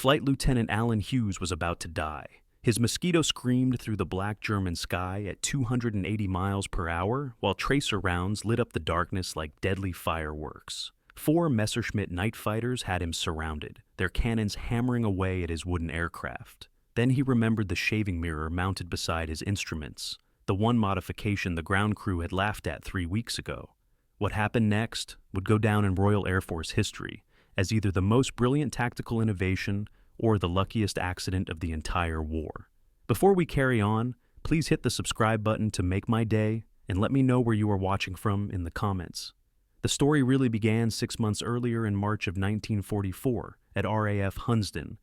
Flight Lieutenant Alan Hughes was about to die. His Mosquito screamed through the black German sky at 280 miles per hour, while tracer rounds lit up the darkness like deadly fireworks. 4 Messerschmitt night fighters had him surrounded, their cannons hammering away at his wooden aircraft. Then he remembered the shaving mirror mounted beside his instruments, the one modification the ground crew had laughed at 3 weeks ago. What happened next would go down in Royal Air Force history as either the most brilliant tactical innovation or the luckiest accident of the entire war. Before we carry on, please hit the subscribe button to make my day and let me know where you are watching from in the comments. The story really began 6 months earlier in March of 1944 at RAF Hunsdon,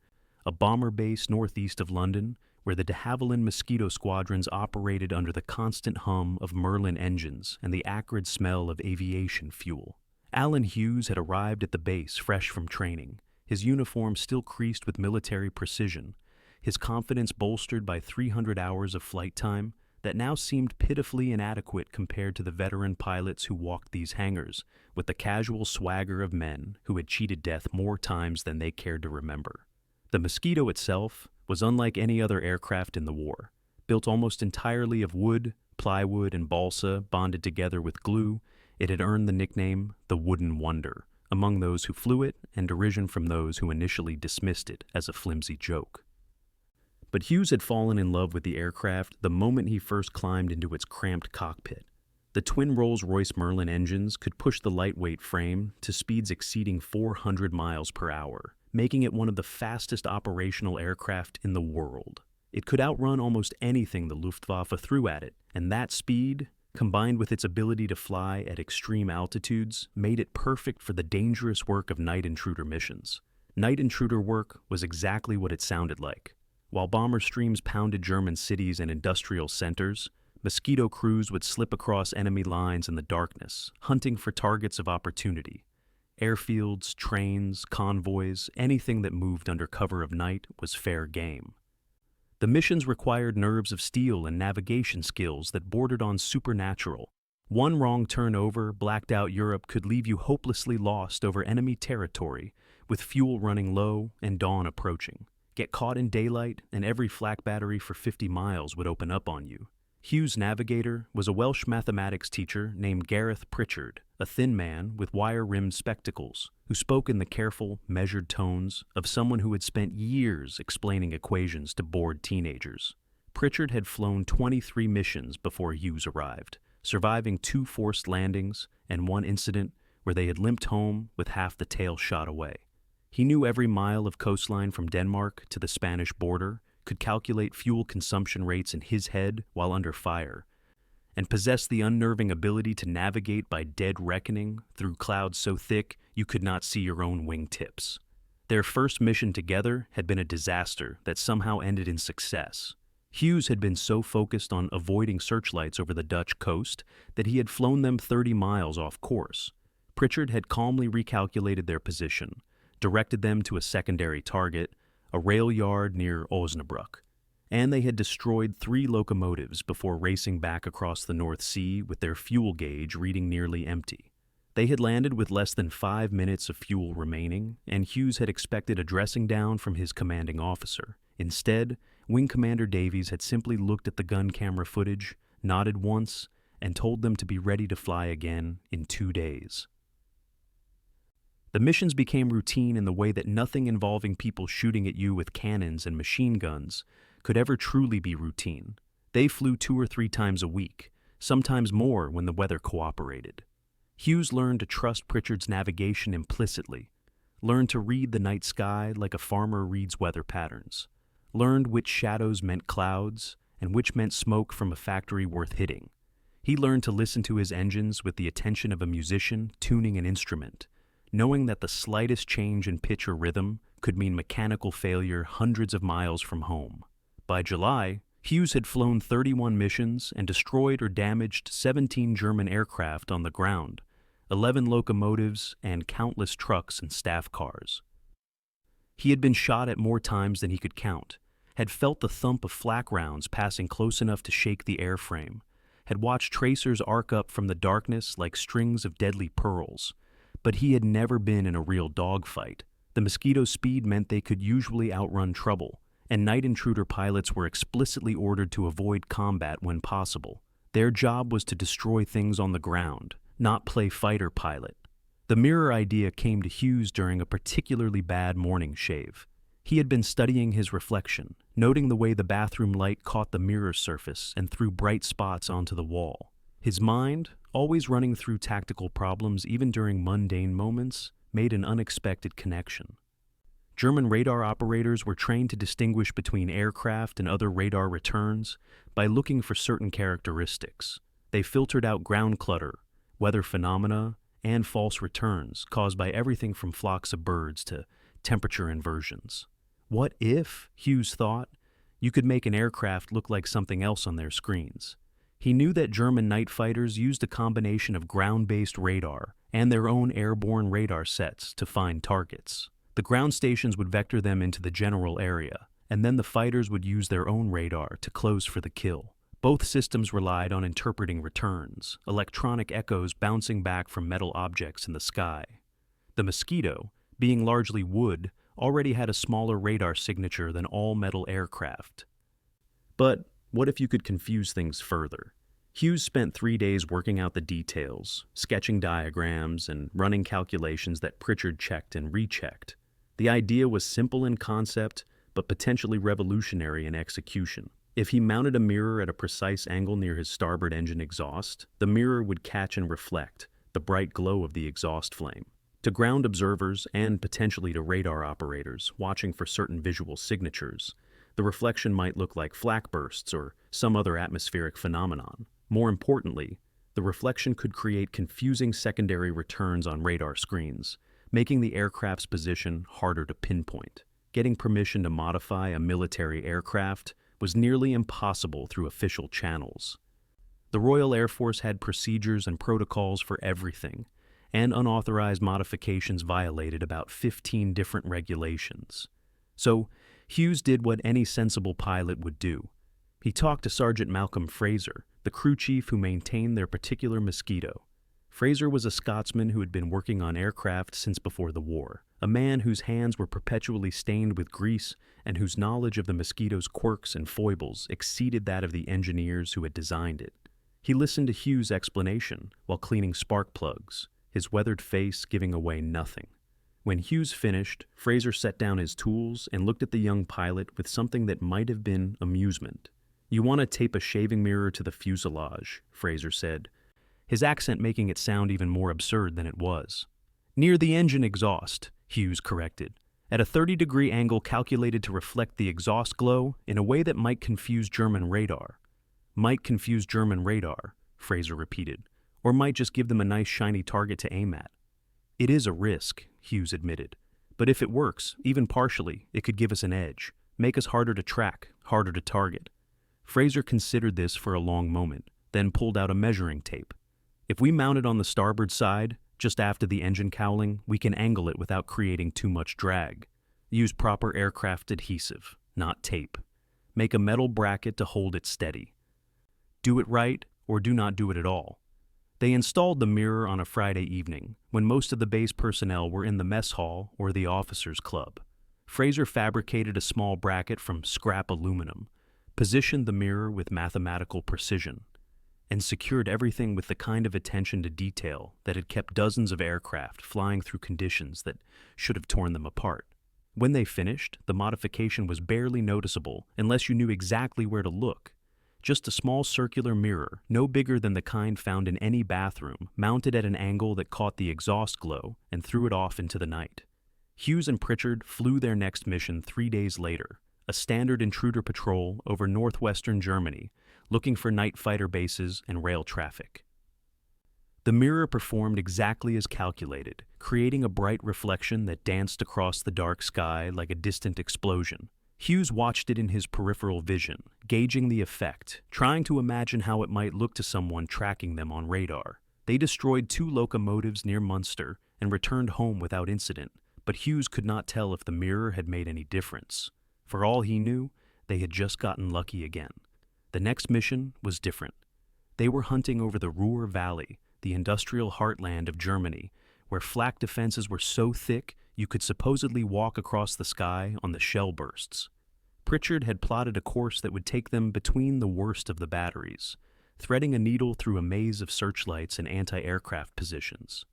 a bomber base northeast of London, where the de Havilland Mosquito squadrons operated under the constant hum of Merlin engines and the acrid smell of aviation fuel. Alan Hughes had arrived at the base fresh from training, his uniform still creased with military precision, his confidence bolstered by 300 hours of flight time that now seemed pitifully inadequate compared to the veteran pilots who walked these hangars with the casual swagger of men who had cheated death more times than they cared to remember. The Mosquito itself was unlike any other aircraft in the war, built almost entirely of wood, plywood, and balsa bonded together with glue. It had earned the nickname the Wooden Wonder among those who flew it and derision from those who initially dismissed it as a flimsy joke. But Hughes had fallen in love with the aircraft the moment he first climbed into its cramped cockpit. The twin Rolls-Royce Merlin engines could push the lightweight frame to speeds exceeding 400 miles per hour, making it one of the fastest operational aircraft in the world. It could outrun almost anything the Luftwaffe threw at it, and that speed, combined with its ability to fly at extreme altitudes, made it perfect for the dangerous work of night intruder missions. Night intruder work was exactly what it sounded like. While bomber streams pounded German cities and industrial centers, Mosquito crews would slip across enemy lines in the darkness, hunting for targets of opportunity. Airfields, trains, convoys, anything that moved under cover of night was fair game. The missions required nerves of steel and navigation skills that bordered on supernatural. One wrong turn over blacked out Europe could leave you hopelessly lost over enemy territory, with fuel running low and dawn approaching. Get caught in daylight, and every flak battery for 50 miles would open up on you. Hughes' navigator was a Welsh mathematics teacher named Gareth Pritchard, a thin man with wire-rimmed spectacles, who spoke in the careful, measured tones of someone who had spent years explaining equations to bored teenagers. Pritchard had flown 23 missions before Hughes arrived, surviving 2 forced landings and 1 incident where they had limped home with half the tail shot away. He knew every mile of coastline from Denmark to the Spanish border, could calculate fuel consumption rates in his head while under fire, and possessed the unnerving ability to navigate by dead reckoning through clouds so thick you could not see your own wingtips. Their first mission together had been a disaster that somehow ended in success. Hughes had been so focused on avoiding searchlights over the Dutch coast that he had flown them 30 miles off course. Pritchard had calmly recalculated their position, directed them to a secondary target, a rail yard near Osnabrück, and they had destroyed 3 locomotives before racing back across the North Sea with their fuel gauge reading nearly empty. They had landed with less than 5 minutes of fuel remaining, and Hughes had expected a dressing down from his commanding officer. Instead, Wing Commander Davies had simply looked at the gun camera footage, nodded once, and told them to be ready to fly again in 2 days. The missions became routine in the way that nothing involving people shooting at you with cannons and machine guns could ever truly be routine. They flew 2 or 3 times a week, sometimes more when the weather cooperated. Hughes learned to trust Pritchard's navigation implicitly, learned to read the night sky like a farmer reads weather patterns, learned which shadows meant clouds and which meant smoke from a factory worth hitting. He learned to listen to his engines with the attention of a musician tuning an instrument, knowing that the slightest change in pitch or rhythm could mean mechanical failure hundreds of miles from home. By July, Hughes had flown 31 missions and destroyed or damaged 17 German aircraft on the ground, 11 locomotives, and countless trucks and staff cars. He had been shot at more times than he could count, had felt the thump of flak rounds passing close enough to shake the airframe, had watched tracers arc up from the darkness like strings of deadly pearls, but he had never been in a real dogfight. The The Mosquito's speed meant they could usually outrun trouble, and night intruder pilots were explicitly ordered to avoid combat when possible. Their job was to destroy things on the ground, not play fighter pilot. The mirror idea came to Hughes during a particularly bad morning shave. He had been studying his reflection, noting the way the bathroom light caught the mirror surface and threw bright spots onto the wall. His mind, always running through tactical problems even during mundane moments, made an unexpected connection. German radar operators were trained to distinguish between aircraft and other radar returns by looking for certain characteristics. They filtered out ground clutter, weather phenomena, and false returns caused by everything from flocks of birds to temperature inversions. What if, Hughes thought, you could make an aircraft look like something else on their screens? He knew that German night fighters used a combination of ground-based radar and their own airborne radar sets to find targets. The ground stations would vector them into the general area, and then the fighters would use their own radar to close for the kill. Both systems relied on interpreting returns, electronic echoes bouncing back from metal objects in the sky. The Mosquito, being largely wood, already had a smaller radar signature than all metal aircraft. But what if you could confuse things further? Hughes spent 3 days working out the details, sketching diagrams, and running calculations that Pritchard checked and rechecked. The idea was simple in concept, but potentially revolutionary in execution. If he mounted a mirror at a precise angle near his starboard engine exhaust, the mirror would catch and reflect the bright glow of the exhaust flame. To ground observers and potentially to radar operators watching for certain visual signatures, the reflection might look like flak bursts or some other atmospheric phenomenon. More importantly, the reflection could create confusing secondary returns on radar screens, making the aircraft's position harder to pinpoint. Getting permission to modify a military aircraft was nearly impossible through official channels. The Royal Air Force had procedures and protocols for everything, and unauthorized modifications violated about 15 different regulations. So, Hughes did what any sensible pilot would do. He talked to Sergeant Malcolm Fraser, the crew chief who maintained their particular Mosquito. Fraser was a Scotsman who had been working on aircraft since before the war, a man whose hands were perpetually stained with grease and whose knowledge of the Mosquito's quirks and foibles exceeded that of the engineers who had designed it. He listened to Hughes' explanation while cleaning spark plugs, his weathered face giving away nothing. When Hughes finished, Fraser set down his tools and looked at the young pilot with something that might have been amusement. "You want to tape a shaving mirror to the fuselage," Fraser said, his accent making it sound even more absurd than it was. "Near the engine exhaust," Hughes corrected, "at a 30-degree angle calculated to reflect the exhaust glow in a way that might confuse German radar." "Might confuse German radar," Fraser repeated, "or might just give them a nice shiny target to aim at." "It is a risk," Hughes admitted, "but if it works, even partially, it could give us an edge, make us harder to track, harder to target." Fraser considered this for a long moment, then pulled out a measuring tape. "If we mount it on the starboard side, just after the engine cowling, we can angle it without creating too much drag. Use proper aircraft adhesive, not tape. Make a metal bracket to hold it steady. Do it right, or do not do it at all." They installed the mirror on a Friday evening, when most of the base personnel were in the mess hall or the officers' club. Fraser fabricated a small bracket from scrap aluminum, positioned the mirror with mathematical precision, and secured everything with the kind of attention to detail that had kept dozens of aircraft flying through conditions that should have torn them apart. When they finished, the modification was barely noticeable unless you knew exactly where to look. Just a small circular mirror, no bigger than the kind found in any bathroom, mounted at an angle that caught the exhaust glow and threw it off into the night. Hughes and Pritchard flew their next mission 3 days later, a standard intruder patrol over northwestern Germany, looking for night fighter bases and rail traffic. The mirror performed exactly as calculated, creating a bright reflection that danced across the dark sky like a distant explosion. Hughes watched it in his peripheral vision, gauging the effect, trying to imagine how it might look to someone tracking them on radar. They destroyed 2 locomotives near Munster and returned home without incident, but Hughes could not tell if the mirror had made any difference. For all he knew, they had just gotten lucky again. The next mission was different. They were hunting over the Ruhr Valley, the industrial heartland of Germany, where flak defenses were so thick you could supposedly walk across the sky on the shell bursts. Pritchard had plotted a course that would take them between the worst of the batteries, threading a needle through a maze of searchlights and anti-aircraft positions.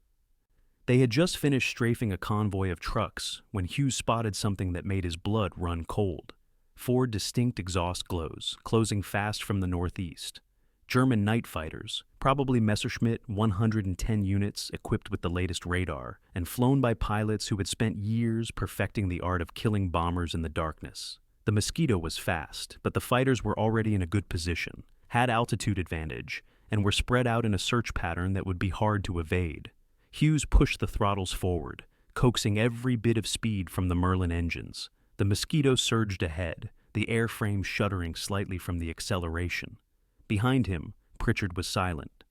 They had just finished strafing a convoy of trucks when Hughes spotted something that made his blood run cold. 4 distinct exhaust glows, closing fast from the northeast. German night fighters, probably Messerschmitt 110 units equipped with the latest radar, and flown by pilots who had spent years perfecting the art of killing bombers in the darkness. The Mosquito was fast, but the fighters were already in a good position, had altitude advantage, and were spread out in a search pattern that would be hard to evade. Hughes pushed the throttles forward, coaxing every bit of speed from the Merlin engines. The Mosquito surged ahead, the airframe shuddering slightly from the acceleration. Behind him, Pritchard was silent,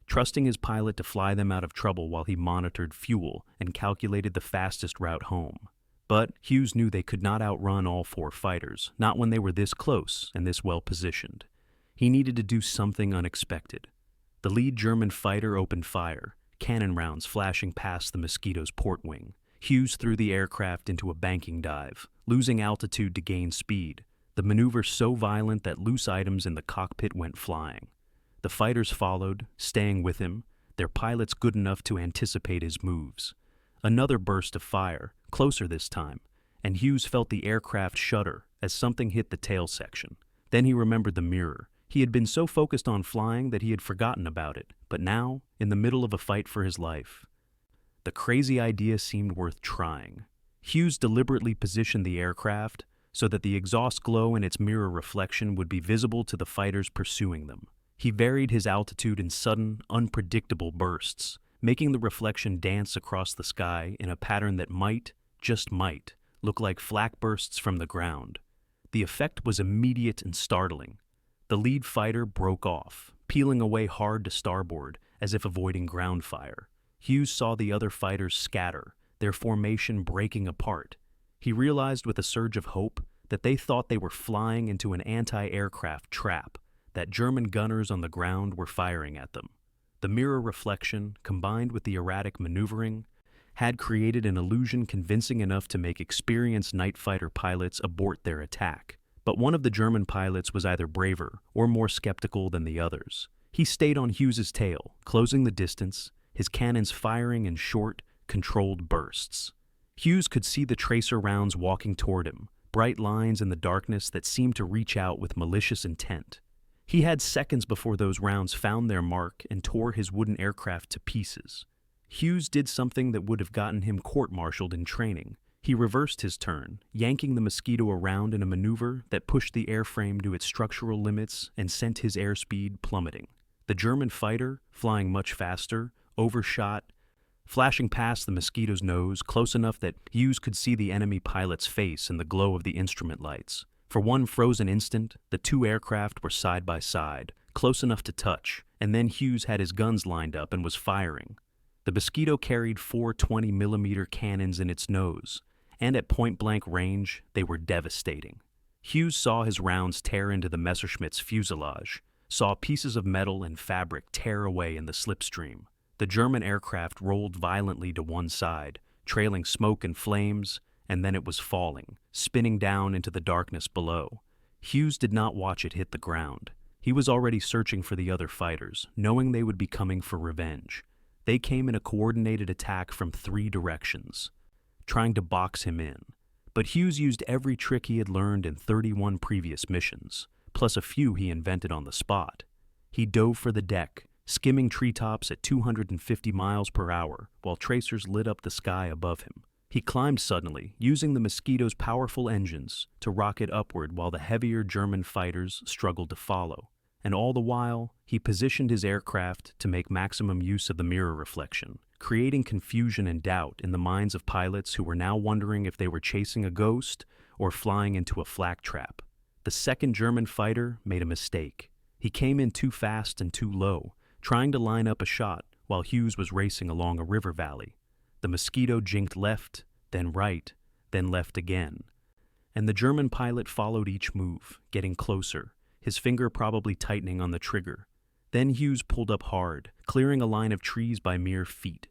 trusting his pilot to fly them out of trouble while he monitored fuel and calculated the fastest route home. But Hughes knew they could not outrun all 4 fighters, not when they were this close and this well positioned. He needed to do something unexpected. The lead German fighter opened fire, cannon rounds flashing past the Mosquito's port wing. Hughes threw the aircraft into a banking dive, losing altitude to gain speed, the maneuver so violent that loose items in the cockpit went flying. The fighters followed, staying with him, their pilots good enough to anticipate his moves. Another burst of fire, closer this time, and Hughes felt the aircraft shudder as something hit the tail section. Then he remembered the mirror. He had been so focused on flying that he had forgotten about it, but now, in the middle of a fight for his life, the crazy idea seemed worth trying. Hughes deliberately positioned the aircraft so that the exhaust glow and its mirror reflection would be visible to the fighters pursuing them. He varied his altitude in sudden, unpredictable bursts, making the reflection dance across the sky in a pattern that might, just might, look like flak bursts from the ground. The effect was immediate and startling. The lead fighter broke off, peeling away hard to starboard as if avoiding ground fire. Hughes saw the other fighters scatter, their formation breaking apart. He realized with a surge of hope that they thought they were flying into an anti-aircraft trap, that German gunners on the ground were firing at them. The mirror reflection, combined with the erratic maneuvering, had created an illusion convincing enough to make experienced night fighter pilots abort their attack. But one of the German pilots was either braver or more skeptical than the others. He stayed on Hughes's tail, closing the distance, his cannons firing in short, controlled bursts. Hughes could see the tracer rounds walking toward him, bright lines in the darkness that seemed to reach out with malicious intent. He had seconds before those rounds found their mark and tore his wooden aircraft to pieces. Hughes did something that would have gotten him court-martialed in training. He reversed his turn, yanking the Mosquito around in a maneuver that pushed the airframe to its structural limits and sent his airspeed plummeting. The German fighter, flying much faster, overshot, flashing past the Mosquito's nose close enough that Hughes could see the enemy pilot's face in the glow of the instrument lights. For one frozen instant, the 2 aircraft were side by side, close enough to touch, and then Hughes had his guns lined up and was firing. The Mosquito carried 4 20mm cannons in its nose, and at point-blank range, they were devastating. Hughes saw his rounds tear into the Messerschmitt's fuselage, saw pieces of metal and fabric tear away in the slipstream. The German aircraft rolled violently to one side, trailing smoke and flames, and then it was falling, spinning down into the darkness below. Hughes did not watch it hit the ground. He was already searching for the other fighters, knowing they would be coming for revenge. They came in a coordinated attack from 3 directions, trying to box him in. But Hughes used every trick he had learned in 31 previous missions, plus a few he invented on the spot. He dove for the deck, skimming treetops at 250 miles per hour while tracers lit up the sky above him. He climbed suddenly, using the Mosquito's powerful engines to rocket upward while the heavier German fighters struggled to follow. And all the while, he positioned his aircraft to make maximum use of the mirror reflection, creating confusion and doubt in the minds of pilots who were now wondering if they were chasing a ghost or flying into a flak trap. The second German fighter made a mistake. He came in too fast and too low, trying to line up a shot while Hughes was racing along a river valley. The Mosquito jinked left, then right, then left again. And the German pilot followed each move, getting closer, his finger probably tightening on the trigger. Then Hughes pulled up hard, clearing a line of trees by mere feet.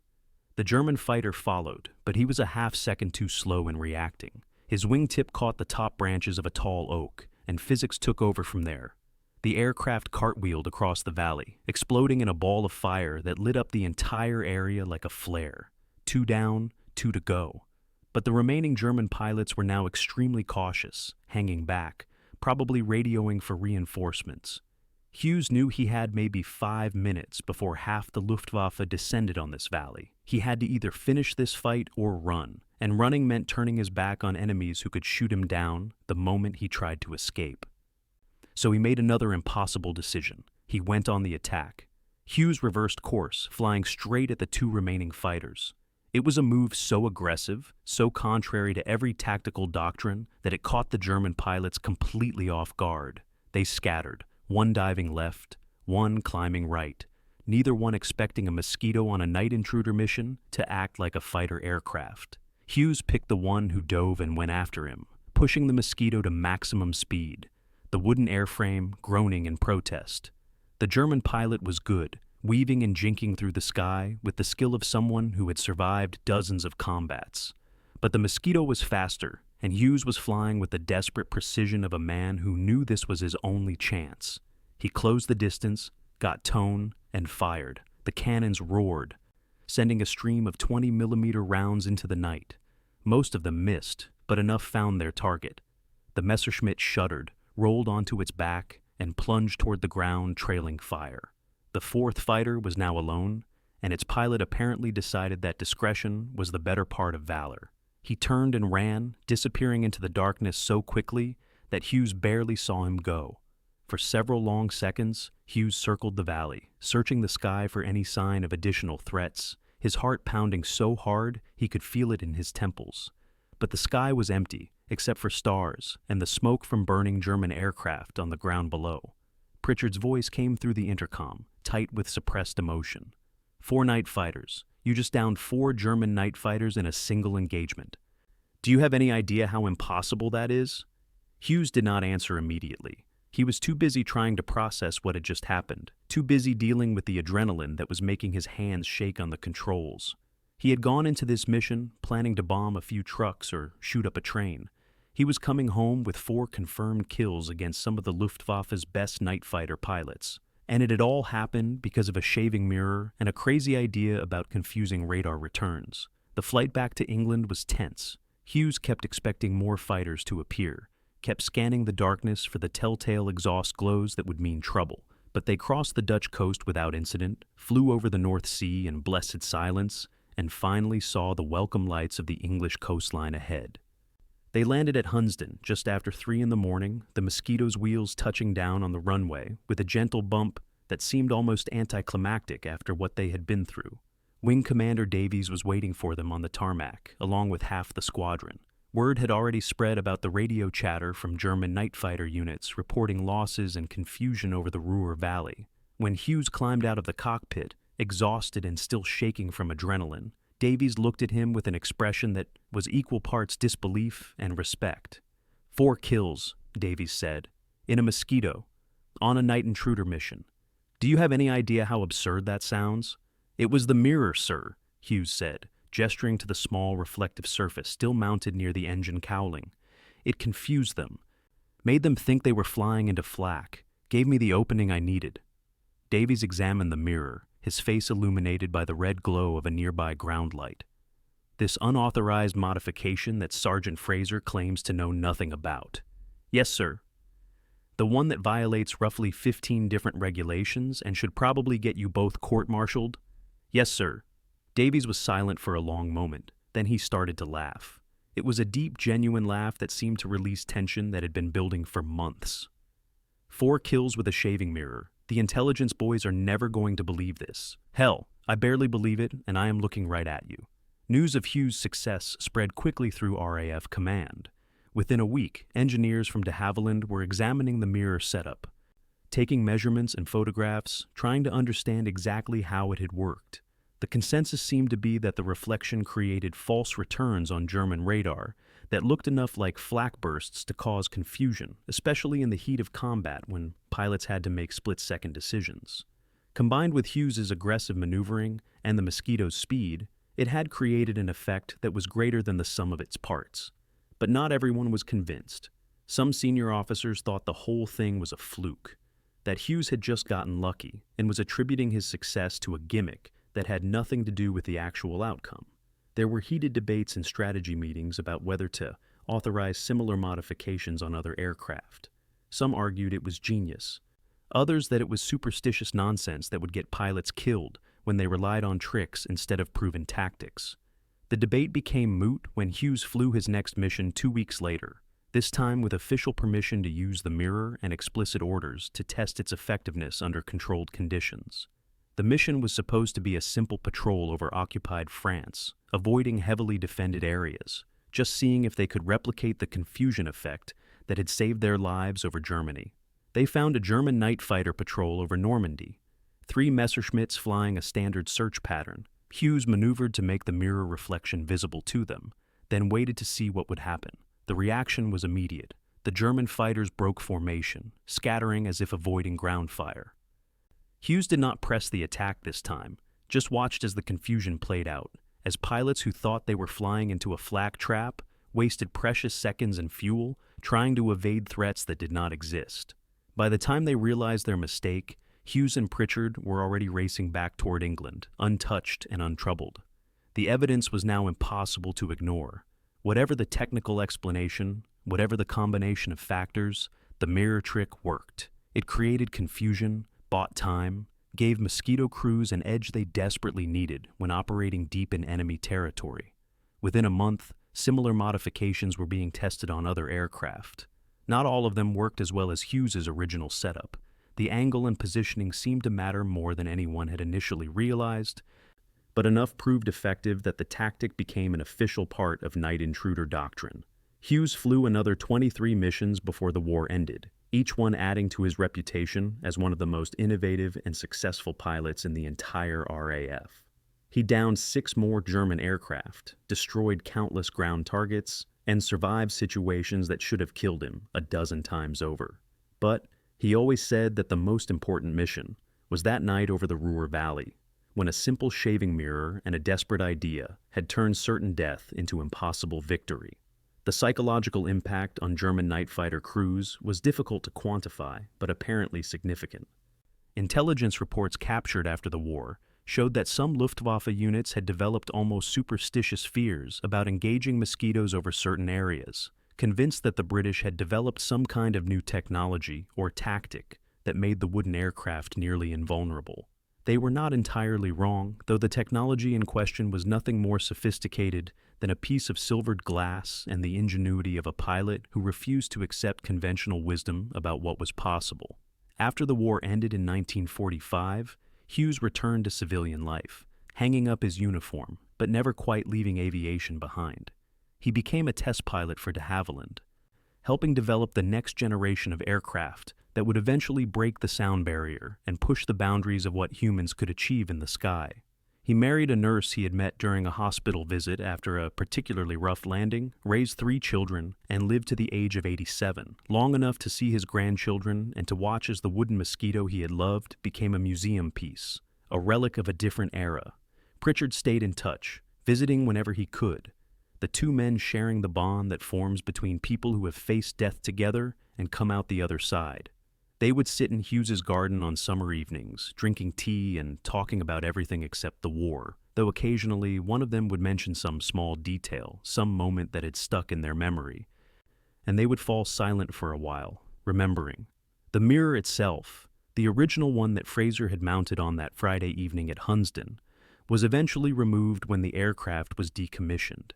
The German fighter followed, but he was a half-second too slow in reacting. His wingtip caught the top branches of a tall oak, and physics took over from there. The aircraft cartwheeled across the valley, exploding in a ball of fire that lit up the entire area like a flare. 2 down, 2 to go. But the remaining German pilots were now extremely cautious, hanging back, probably radioing for reinforcements. Hughes knew he had maybe 5 minutes before half the Luftwaffe descended on this valley. He had to either finish this fight or run, and running meant turning his back on enemies who could shoot him down the moment he tried to escape. So he made another impossible decision. He went on the attack. Hughes reversed course, flying straight at the 2 remaining fighters. It was a move so aggressive, so contrary to every tactical doctrine, that it caught the German pilots completely off guard. They scattered, one diving left, one climbing right, neither one expecting a Mosquito on a night intruder mission to act like a fighter aircraft. Hughes picked the one who dove and went after him, pushing the Mosquito to maximum speed, the wooden airframe groaning in protest. The German pilot was good, weaving and jinking through the sky with the skill of someone who had survived dozens of combats. But the Mosquito was faster, and Hughes was flying with the desperate precision of a man who knew this was his only chance. He closed the distance, got tone, and fired. The cannons roared, sending a stream of 20mm rounds into the night. Most of them missed, but enough found their target. The Messerschmitt shuddered, rolled onto its back, and plunged toward the ground, trailing fire. The 4th fighter was now alone, and its pilot apparently decided that discretion was the better part of valor. He turned and ran, disappearing into the darkness so quickly that Hughes barely saw him go. For several long seconds, Hughes circled the valley, searching the sky for any sign of additional threats, his heart pounding so hard he could feel it in his temples. But the sky was empty, except for stars and the smoke from burning German aircraft on the ground below. Pritchard's voice came through the intercom, tight with suppressed emotion. 4 night fighters. You just downed 4 German night fighters in a single engagement. Do you have any idea how impossible that is? Hughes did not answer immediately. He was too busy trying to process what had just happened, too busy dealing with the adrenaline that was making his hands shake on the controls. He had gone into this mission planning to bomb a few trucks or shoot up a train. He was coming home with 4 confirmed kills against some of the Luftwaffe's best night fighter pilots. And it had all happened because of a shaving mirror and a crazy idea about confusing radar returns. The flight back to England was tense. Hughes kept expecting more fighters to appear, kept scanning the darkness for the telltale exhaust glows that would mean trouble. But they crossed the Dutch coast without incident, flew over the North Sea in blessed silence, and finally saw the welcome lights of the English coastline ahead. They landed at Hunsdon just after 3 in the morning, the Mosquito's wheels touching down on the runway with a gentle bump that seemed almost anticlimactic after what they had been through. Wing Commander Davies was waiting for them on the tarmac, along with half the squadron. Word had already spread about the radio chatter from German night fighter units reporting losses and confusion over the Ruhr Valley. When Hughes climbed out of the cockpit, exhausted and still shaking from adrenaline, Davies looked at him with an expression that was equal parts disbelief and respect. 4 kills, Davies said, in a Mosquito, on a night intruder mission. Do you have any idea how absurd that sounds? It was the mirror, sir, Hughes said, gesturing to the small reflective surface still mounted near the engine cowling. It confused them, made them think they were flying into flak, gave me the opening I needed. Davies examined the mirror, his face illuminated by the red glow of a nearby ground light. This unauthorized modification that Sergeant Fraser claims to know nothing about. Yes, sir. The one that violates roughly 15 different regulations and should probably get you both court-martialed? Yes, sir. Davies was silent for a long moment. Then he started to laugh. It was a deep, genuine laugh that seemed to release tension that had been building for months. 4 kills with a shaving mirror. The intelligence boys are never going to believe this. Hell, I barely believe it, and I am looking right at you. News of Hughes' success spread quickly through RAF command. Within a week, engineers from de Havilland were examining the mirror setup, taking measurements and photographs, trying to understand exactly how it had worked. The consensus seemed to be that the reflection created false returns on German radar that looked enough like flak bursts to cause confusion, especially in the heat of combat when pilots had to make split-second decisions. Combined with Hughes's aggressive maneuvering and the Mosquito's speed, It had created an effect that was greater than the sum of its parts. But not everyone was convinced. Some senior officers thought the whole thing was a fluke, that Hughes had just gotten lucky and was attributing his success to a gimmick that had nothing to do with the actual outcome. There were heated debates and strategy meetings about whether to authorize similar modifications on other aircraft. Some argued it was genius. Others that it was superstitious nonsense that would get pilots killed when they relied on tricks instead of proven tactics. The debate became moot when Hughes flew his next mission 2 weeks later, this time with official permission to use the mirror and explicit orders to test its effectiveness under controlled conditions. The mission was supposed to be a simple patrol over occupied France, avoiding heavily defended areas, just seeing if they could replicate the confusion effect that had saved their lives over Germany. They found a German night fighter patrol over Normandy, 3 Messerschmitts flying a standard search pattern. Hughes maneuvered to make the mirror reflection visible to them, then waited to see what would happen. The reaction was immediate. The German fighters broke formation, scattering as if avoiding ground fire. Hughes did not press the attack this time, just watched as the confusion played out, as pilots who thought they were flying into a flak trap wasted precious seconds and fuel trying to evade threats that did not exist. By the time they realized their mistake, Hughes and Pritchard were already racing back toward England, untouched and untroubled. The evidence was now impossible to ignore. Whatever the technical explanation, whatever the combination of factors, the mirror trick worked. It created confusion, bought time, gave Mosquito crews an edge they desperately needed when operating deep in enemy territory. Within a month, similar modifications were being tested on other aircraft. Not all of them worked as well as Hughes's original setup. The angle and positioning seemed to matter more than anyone had initially realized, but enough proved effective that the tactic became an official part of night intruder doctrine. Hughes flew another 23 missions before the war ended, each one adding to his reputation as one of the most innovative and successful pilots in the entire RAF. He downed 6 more German aircraft, destroyed countless ground targets, and survived situations that should have killed him a dozen times over. But he always said that the most important mission was that night over the Ruhr Valley, when a simple shaving mirror and a desperate idea had turned certain death into impossible victory. The psychological impact on German night fighter crews was difficult to quantify, but apparently significant. Intelligence reports captured after the war showed that some Luftwaffe units had developed almost superstitious fears about engaging Mosquitoes over certain areas, convinced that the British had developed some kind of new technology or tactic that made the wooden aircraft nearly invulnerable. They were not entirely wrong, though the technology in question was nothing more sophisticated than a piece of silvered glass and the ingenuity of a pilot who refused to accept conventional wisdom about what was possible. After the war ended in 1945, Hughes returned to civilian life, hanging up his uniform, but never quite leaving aviation behind. He became a test pilot for de Havilland, helping develop the next generation of aircraft that would eventually break the sound barrier and push the boundaries of what humans could achieve in the sky. He married a nurse he had met during a hospital visit after a particularly rough landing, raised 3 children, and lived to the age of 87, long enough to see his grandchildren and to watch as the wooden Mosquito he had loved became a museum piece, a relic of a different era. Pritchard stayed in touch, visiting whenever he could, the 2 men sharing the bond that forms between people who have faced death together and come out the other side. They would sit in Hughes's garden on summer evenings, drinking tea and talking about everything except the war, though occasionally one of them would mention some small detail, some moment that had stuck in their memory, and they would fall silent for a while, remembering. The mirror itself, the original one that Fraser had mounted on that Friday evening at Hunsdon, was eventually removed when the aircraft was decommissioned.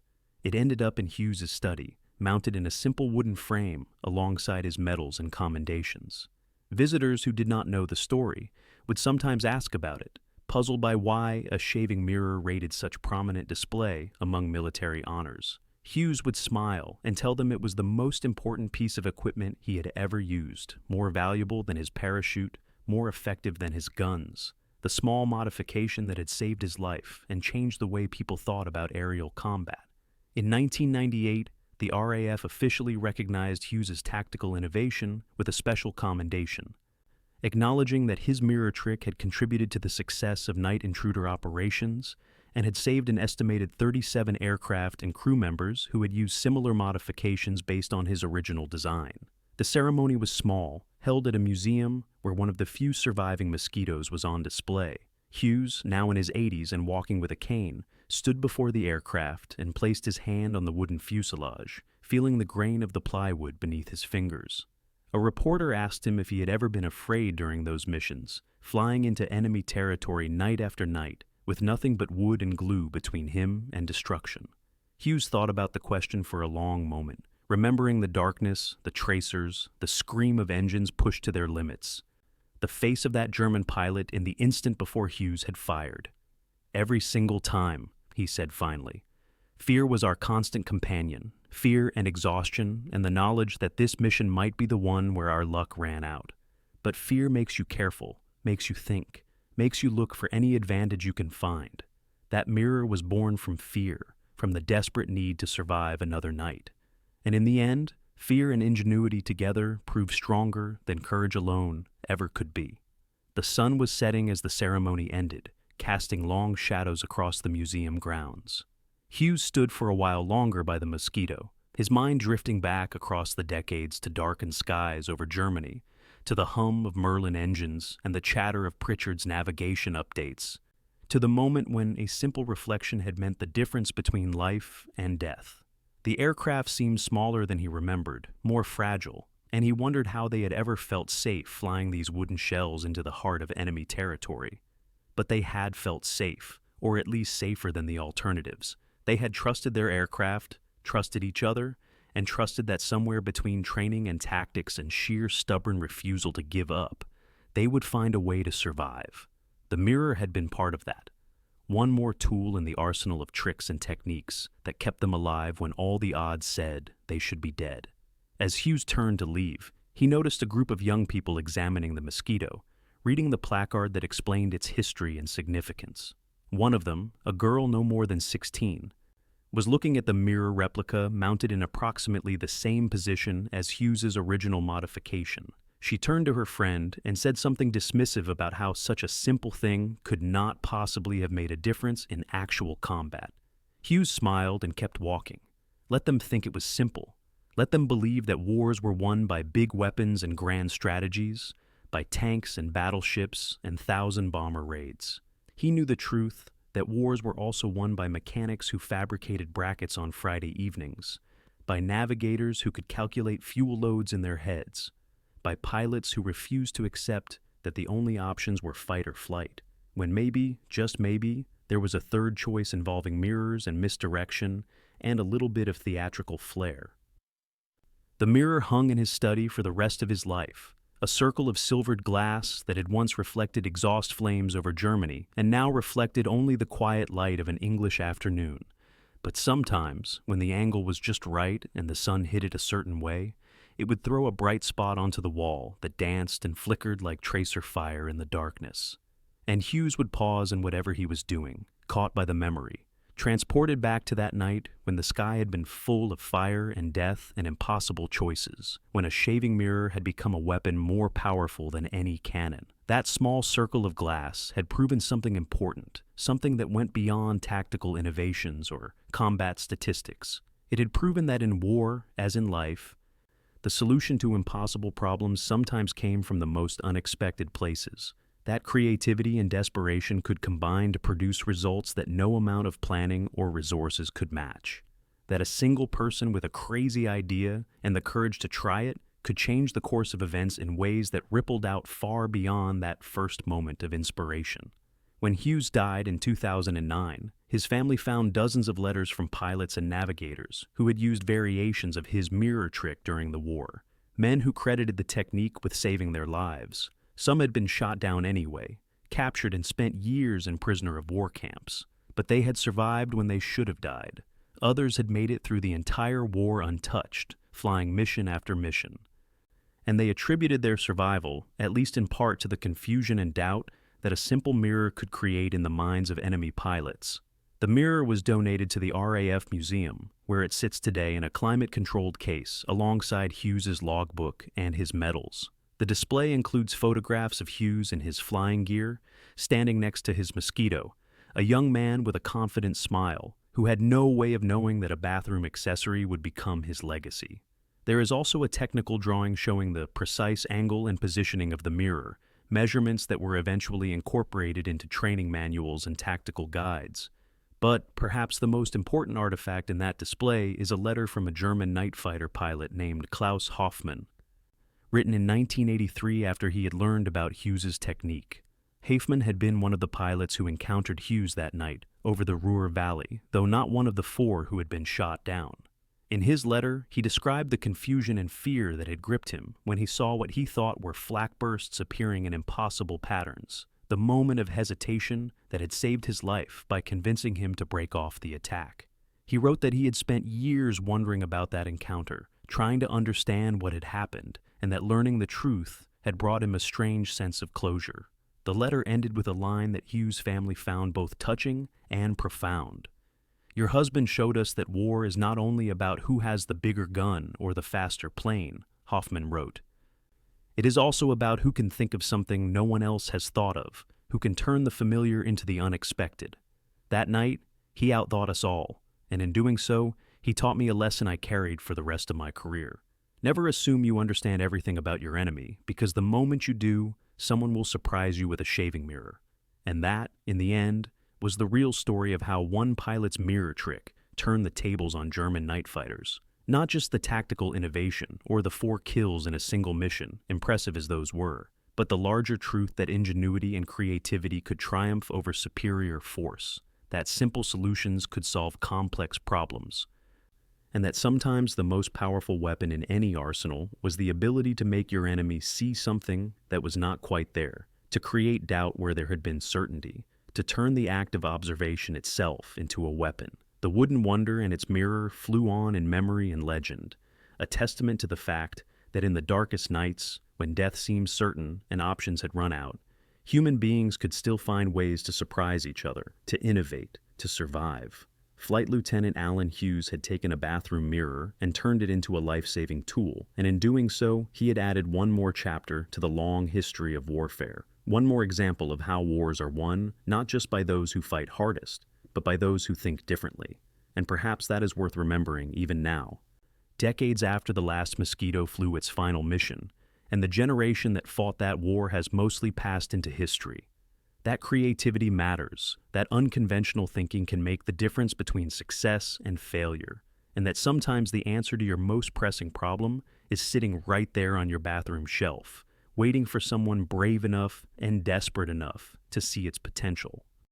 It ended up in Hughes's study, mounted in a simple wooden frame alongside his medals and commendations. Visitors who did not know the story would sometimes ask about it, puzzled by why a shaving mirror rated such prominent display among military honors. Hughes would smile and tell them it was the most important piece of equipment he had ever used, more valuable than his parachute, more effective than his guns, the small modification that had saved his life and changed the way people thought about aerial combat. In 1998, the RAF officially recognized Hughes's tactical innovation with a special commendation, acknowledging that his mirror trick had contributed to the success of night intruder operations and had saved an estimated 37 aircraft and crew members who had used similar modifications based on his original design. The ceremony was small, held at a museum where one of the few surviving Mosquitos was on display. Hughes, now in his 80s and walking with a cane, stood before the aircraft and placed his hand on the wooden fuselage, feeling the grain of the plywood beneath his fingers. A reporter asked him if he had ever been afraid during those missions, flying into enemy territory night after night, with nothing but wood and glue between him and destruction. Hughes thought about the question for a long moment, remembering the darkness, the tracers, the scream of engines pushed to their limits. The face of that German pilot in the instant before Hughes had fired. "Every single time," he said finally. Fear was our constant companion, fear and exhaustion and the knowledge that this mission might be the one where our luck ran out. But fear makes you careful, makes you think, makes you look for any advantage you can find. That mirror was born from fear, from the desperate need to survive another night. And in the end, fear and ingenuity together proved stronger than courage alone ever could be. The sun was setting as the ceremony ended, casting long shadows across the museum grounds. Hughes stood for a while longer by the Mosquito, his mind drifting back across the decades to darkened skies over Germany, to the hum of Merlin engines and the chatter of Pritchard's navigation updates, to the moment when a simple reflection had meant the difference between life and death. The aircraft seemed smaller than he remembered, more fragile, and he wondered how they had ever felt safe flying these wooden shells into the heart of enemy territory. But they had felt safe, or at least safer than the alternatives. They had trusted their aircraft, trusted each other, and trusted that somewhere between training and tactics and sheer stubborn refusal to give up, they would find a way to survive. The mirror had been part of that. One more tool in the arsenal of tricks and techniques that kept them alive when all the odds said they should be dead. As Hughes turned to leave, he noticed a group of young people examining the Mosquito, reading the placard that explained its history and significance. One of them, a girl no more than 16, was looking at the mirror replica mounted in approximately the same position as Hughes's original modification. She turned to her friend and said something dismissive about how such a simple thing could not possibly have made a difference in actual combat. Hughes smiled and kept walking. Let them think it was simple. Let them believe that wars were won by big weapons and grand strategies, by tanks and battleships and 1,000-bomber raids. He knew the truth, that wars were also won by mechanics who fabricated brackets on Friday evenings, by navigators who could calculate fuel loads in their heads, by pilots who refused to accept that the only options were fight or flight, when maybe, just maybe, there was a third choice involving mirrors and misdirection and a little bit of theatrical flair. The mirror hung in his study for the rest of his life, a circle of silvered glass that had once reflected exhaust flames over Germany and now reflected only the quiet light of an English afternoon. But sometimes, when the angle was just right and the sun hit it a certain way, it would throw a bright spot onto the wall that danced and flickered like tracer fire in the darkness. And Hughes would pause in whatever he was doing, caught by the memory, transported back to that night when the sky had been full of fire and death and impossible choices, when a shaving mirror had become a weapon more powerful than any cannon. That small circle of glass had proven something important, something that went beyond tactical innovations or combat statistics. It had proven that in war, as in life, the solution to impossible problems sometimes came from the most unexpected places. That creativity and desperation could combine to produce results that no amount of planning or resources could match. That a single person with a crazy idea and the courage to try it could change the course of events in ways that rippled out far beyond that first moment of inspiration. When Hughes died in 2009, his family found dozens of letters from pilots and navigators who had used variations of his mirror trick during the war, men who credited the technique with saving their lives. Some had been shot down anyway, captured and spent years in prisoner of war camps, but they had survived when they should have died. Others had made it through the entire war untouched, flying mission after mission. And they attributed their survival, at least in part, to the confusion and doubt that a simple mirror could create in the minds of enemy pilots. The mirror was donated to the RAF Museum, where it sits today in a climate-controlled case alongside Hughes's logbook and his medals. The display includes photographs of Hughes in his flying gear, standing next to his Mosquito, a young man with a confident smile who had no way of knowing that a bathroom accessory would become his legacy. There is also a technical drawing showing the precise angle and positioning of the mirror, measurements that were eventually incorporated into training manuals and tactical guides. But perhaps the most important artifact in that display is a letter from a German night fighter pilot named Klaus Hoffmann, written in 1983 after he had learned about Hughes's technique. Hoffmann had been one of the pilots who encountered Hughes that night over the Ruhr Valley, though not one of the 4 who had been shot down. In his letter, he described the confusion and fear that had gripped him when he saw what he thought were flak bursts appearing in impossible patterns, the moment of hesitation that had saved his life by convincing him to break off the attack. He wrote that he had spent years wondering about that encounter, trying to understand what had happened, and that learning the truth had brought him a strange sense of closure. The letter ended with a line that Hughes' family found both touching and profound. "Your husband showed us that war is not only about who has the bigger gun or the faster plane," Hoffmann wrote. "It is also about who can think of something no one else has thought of, who can turn the familiar into the unexpected. That night, he outthought us all, and in doing so, he taught me a lesson I carried for the rest of my career. Never assume you understand everything about your enemy, because the moment you do, someone will surprise you with a shaving mirror." And that, in the end, was the real story of how one pilot's mirror trick turned the tables on German night fighters. Not just the tactical innovation or the 4 kills in a single mission, impressive as those were, but the larger truth that ingenuity and creativity could triumph over superior force, that simple solutions could solve complex problems, and that sometimes the most powerful weapon in any arsenal was the ability to make your enemy see something that was not quite there, to create doubt where there had been certainty, to turn the act of observation itself into a weapon. The wooden wonder and its mirror flew on in memory and legend, a testament to the fact that in the darkest nights, when death seemed certain and options had run out, human beings could still find ways to surprise each other, to innovate, to survive. Flight Lieutenant Alan Hughes had taken a bathroom mirror and turned it into a life-saving tool, and in doing so, he had added one more chapter to the long history of warfare. One more example of how wars are won, not just by those who fight hardest, but by those who think differently. And perhaps that is worth remembering even now. Decades after the last Mosquito flew its final mission, and the generation that fought that war has mostly passed into history. That creativity matters, that unconventional thinking can make the difference between success and failure, and that sometimes the answer to your most pressing problem is sitting right there on your bathroom shelf, waiting for someone brave enough and desperate enough to see its potential.